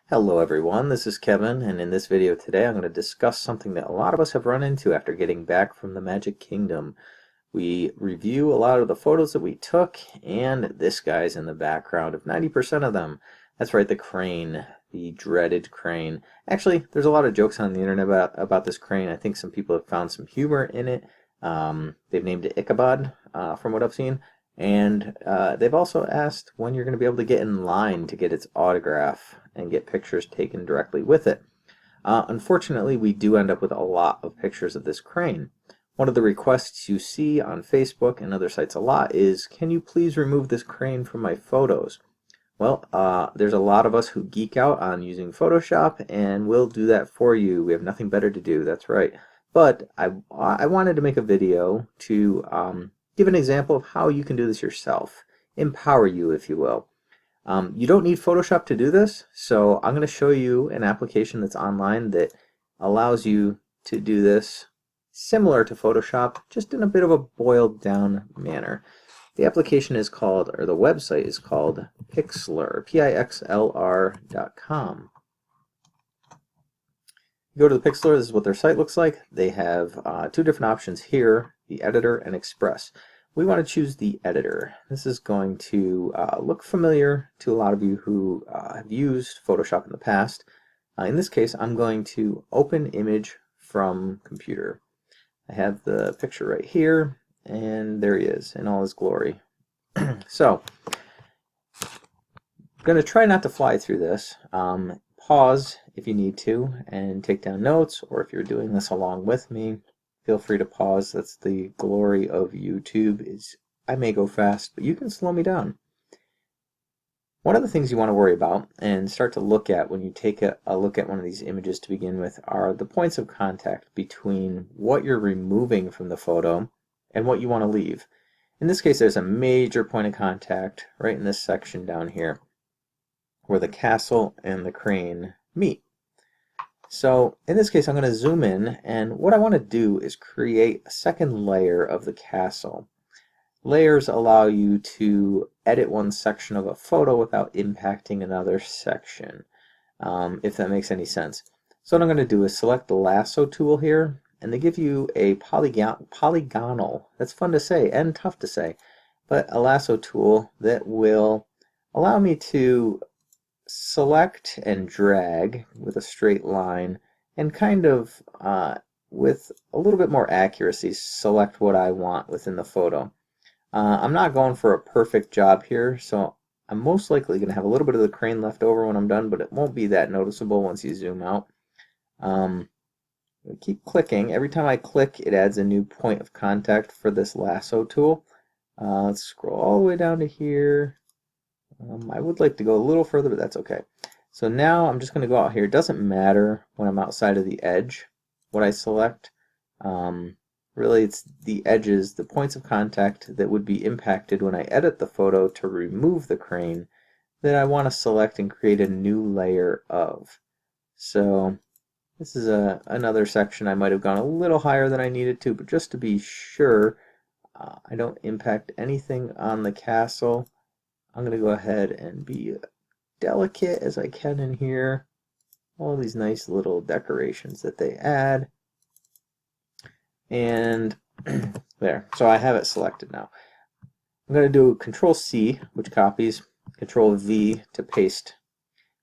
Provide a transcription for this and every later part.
Hello everyone, this is Kevin, and in this video today I'm going to discuss something that a lot of us have run into after getting back from the Magic Kingdom. We review a lot of the photos that we took, and this guy's in the background of 90% of them. That's right, the crane, the dreaded crane. Actually, there's a lot of jokes on the internet about this crane. I think some people have found some humor in it. They've named it Ichabod, from what I've seen. And they've also asked when you're going to be able to get in line to get its autograph and get pictures taken directly with it. Unfortunately, we do end up with a lot of pictures of this crane. One of the requests you see on Facebook and other sites a lot is, can you please remove this crane from my photos? Well, there's a lot of us who geek out on using Photoshop, and we'll do that for you. We have nothing better to do, that's right. But I wanted to make a video to give an example of how you can do this yourself. Empower you, if you will. You don't need Photoshop to do this, so I'm going to show you an application that's online that allows you to do this similar to Photoshop, just in a bit of a boiled down manner. The application is called, or the website is called Pixlr, Pixlr.com. You go to the Pixlr, this is what their site looks like. They have two different options here, the editor and express. We want to choose the editor. This is going to look familiar to a lot of you who have used Photoshop in the past. In this case, I'm going to open image from computer. I have the picture right here, and there he is in all his glory. So, I'm going to try not to fly through this. Pause if you need to and take down notes, or if you're doing this along with me, feel free to pause. That's the glory of YouTube, is I may go fast, but you can slow me down. One of the things you want to worry about and start to look at when you take a look at one of these images to begin with are the points of contact between what you're removing from the photo and what you want to leave. In this case, there's a major point of contact right in this section down here where the castle and the crane meet. So in this case, I'm going to zoom in, and what I want to do is create a second layer of the castle. Layers allow you to edit one section of a photo without impacting another section, if that makes any sense. So what I'm going to do is select the Lasso Tool here, and they give you a polygonal, that's fun to say and tough to say, but a Lasso Tool that will allow me to select and drag with a straight line and kind of with a little bit more accuracy select what I want within the photo. I'm not going for a perfect job here, so I'm most likely going to have a little bit of the crane left over when I'm done, but it won't be that noticeable once you zoom out. Keep clicking. Every time I click, it adds a new point of contact for this lasso tool. Let's scroll all the way down to here. I would like to go a little further, but that's okay. So now I'm just going to go out here. It doesn't matter when I'm outside of the edge what I select. Really, it's the edges, the points of contact that would be impacted when I edit the photo to remove the crane that I want to select and create a new layer of. So this is another section. I might have gone a little higher than I needed to, but just to be sure I don't impact anything on the castle, I'm going to go ahead and be delicate as I can in here. All these nice little decorations that they add. And there, so I have it selected now. I'm going to do Control C, which copies, Control V to paste.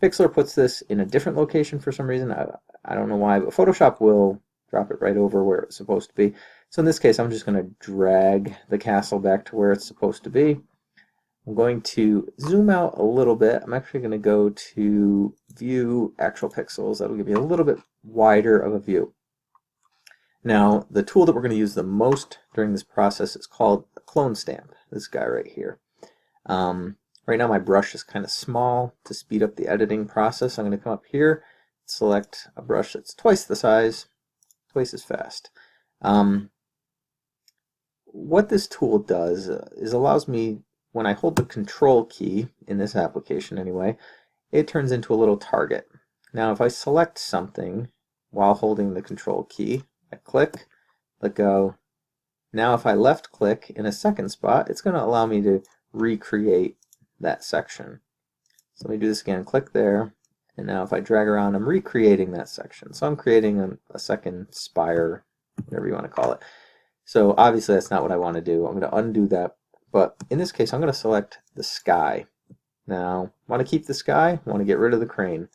Pixlr puts this in a different location for some reason. I don't know why, but Photoshop will drop it right over where it's supposed to be. So in this case, I'm just going to drag the castle back to where it's supposed to be. I'm going to zoom out a little bit. I'm actually going to go to View Actual Pixels. That'll give me a little bit wider of a view. Now, the tool that we're going to use the most during this process is called a clone stamp, this guy right here. Right now my brush is kind of small. To speed up the editing process, I'm going to come up here, select a brush that's twice the size, twice as fast. What this tool does is allows me, when I hold the Control key, in this application anyway, it turns into a little target. Now if I select something while holding the Control key, I click, let go. Now if I left click in a second spot, it's going to allow me to recreate that section. So let me do this again, click there, And now if I drag around, I'm recreating that section. So I'm creating a second spire, whatever you want to call it. So obviously that's not what I want to do. I'm going to undo that. But in this case, I'm going to select the sky. Now, want to keep the sky, want to get rid of the crane.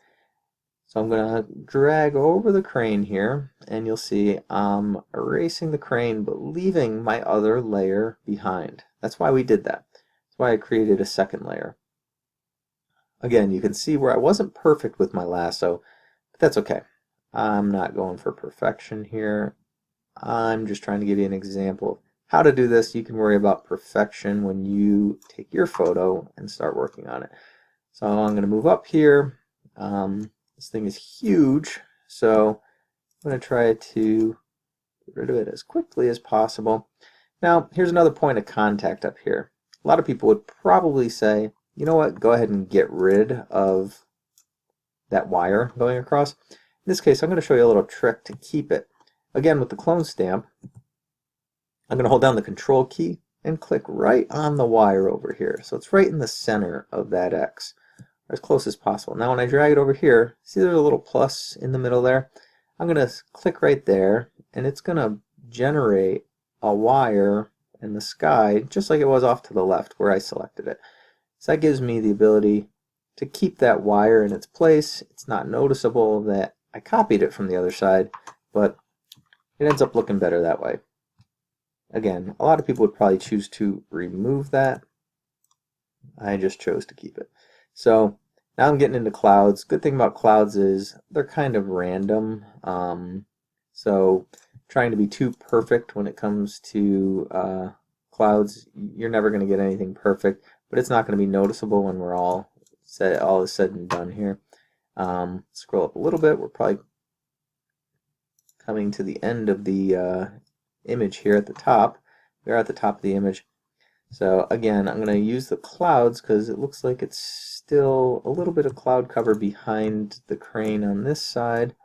So I'm going to drag over the crane here, and you'll see I'm erasing the crane, but leaving my other layer behind. That's why we did that. That's why I created a second layer. Again, you can see where I wasn't perfect with my lasso, but that's okay. I'm not going for perfection here. I'm just trying to give you an example of how to do this. You can worry about perfection when you take your photo and start working on it. So I'm going to move up here. This thing is huge, so I'm going to try to get rid of it as quickly as possible. Now, here's another point of contact up here. A lot of people would probably say, you know what, go ahead and get rid of that wire going across. In this case, I'm going to show you a little trick to keep it. Again, with the clone stamp, I'm going to hold down the control key and click right on the wire over here. So it's right in the center of that X, or as close as possible. Now when I drag it over here, see there's a little plus in the middle there? I'm going to click right there, and it's going to generate a wire in the sky, just like it was off to the left where I selected it. So that gives me the ability to keep that wire in its place. It's not noticeable that I copied it from the other side, but it ends up looking better that way. Again, a lot of people would probably choose to remove that. I just chose to keep it. So now I'm getting into clouds. Good thing about clouds is they're kind of random. So trying to be too perfect when it comes to clouds, you're never going to get anything perfect, but it's not going to be noticeable when we're all is said and done here. Scroll up a little bit. We're probably coming to the end of the image here at the top. We're at the top of the image. So again, I'm going to use the clouds because it looks like it's still a little bit of cloud cover behind the crane on this side.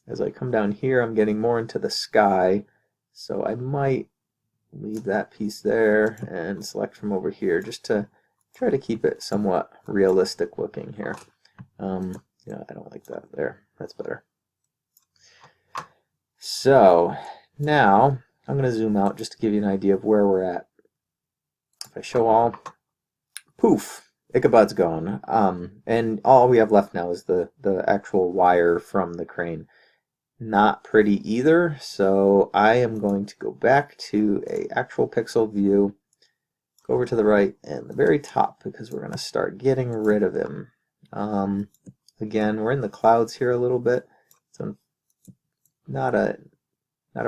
As I come down here, I'm getting more into the sky, so I might leave that piece there and select from over here just to try to keep it somewhat realistic looking here. Yeah, I don't like that there. That's better. So now I'm going to zoom out just to give you an idea of where we're at. If I show all, poof, Ichabod's gone. And all we have left now is the actual wire from the crane. Not pretty either, so I am going to go back to a actual pixel view, go over to the right and the very top because we're going to start getting rid of him. Again, we're in the clouds here a little bit, so not a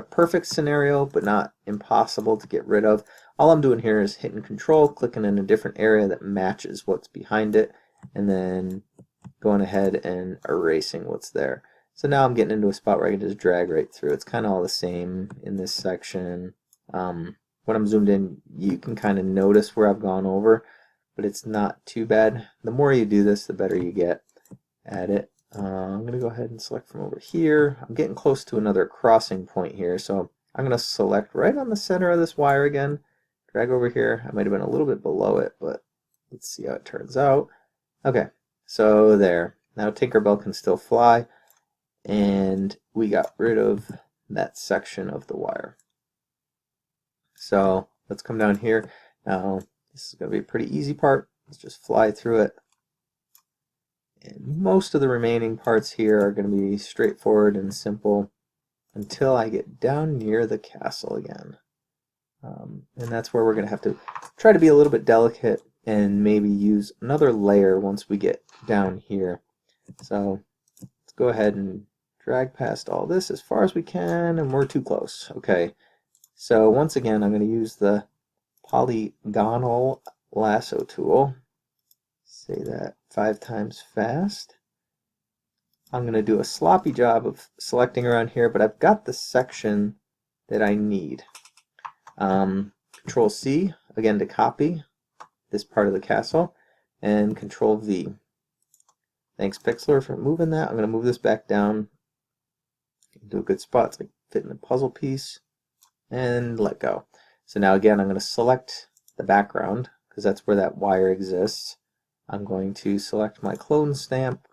perfect scenario, but not impossible to get rid of. All I'm doing here is hitting control, clicking in a different area that matches what's behind it, and then going ahead and erasing what's there. So now I'm getting into a spot where I can just drag right through. It's kind of all the same in this section. When I'm zoomed in, you can kind of notice where I've gone over, but it's not too bad. The more you do this, the better you get at it. I'm going to go ahead and select from over here. I'm getting close to another crossing point here, so I'm going to select right on the center of this wire again, drag over here. I might have been a little bit below it, but let's see how it turns out. Okay, so there. Now Tinkerbell can still fly, and we got rid of that section of the wire. So let's come down here. Now this is going to be a pretty easy part. Let's just fly through it. And most of the remaining parts here are going to be straightforward and simple until I get down near the castle again. And that's where we're going to have to try to be a little bit delicate and maybe use another layer once we get down here. So let's go ahead and drag past all this as far as we can, and we're too close. Okay, so once again I'm going to use the polygonal lasso tool. Say that 5 times fast. I'm going to do a sloppy job of selecting around here, but I've got the section that I need. Control C again to copy this part of the castle, and Control V. Thanks Pixlr for moving that. I'm going to move this back down into a good spot so I can fit in the puzzle piece and let go. So now again I'm going to select the background because that's where that wire exists. I'm going to select my clone stamp,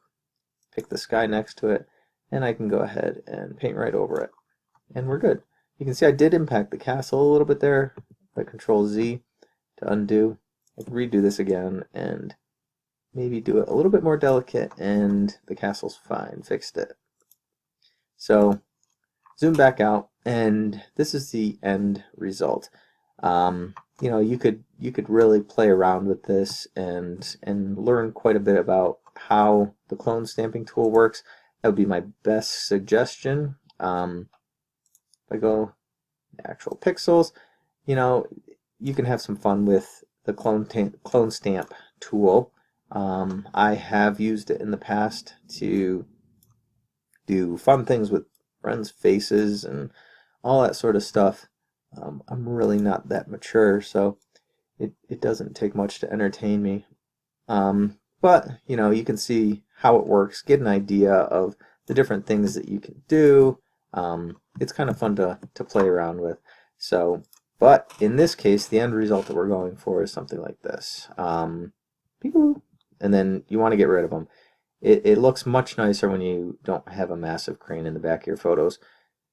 pick the sky next to it, and I can go ahead and paint right over it. And we're good. You can see I did impact the castle a little bit there. If I Control Z to undo, I can redo this again and maybe do it a little bit more delicate, and the castle's fine, fixed it. So zoom back out, and this is the end result. You know, you could really play around with this and learn quite a bit about how the clone stamping tool works. That would be my best suggestion. If I go actual pixels, you know, you can have some fun with the clone stamp tool. I have used it in the past to do fun things with friends' faces and all that sort of stuff. I'm really not that mature, so it doesn't take much to entertain me. But, you know, you can see how it works, get an idea of the different things that you can do. It's kind of fun to play around with. So, but in this case, the end result that we're going for is something like this. And then you want to get rid of them. It looks much nicer when you don't have a massive crane in the back of your photos.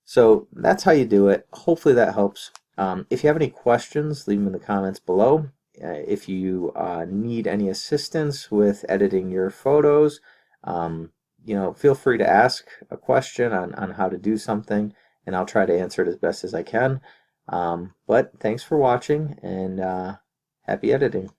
So that's how you do it. Hopefully that helps. If you have any questions, leave them in the comments below. If you need any assistance with editing your photos, you know, feel free to ask a question on how to do something, and I'll try to answer it as best as I can. But thanks for watching, and happy editing.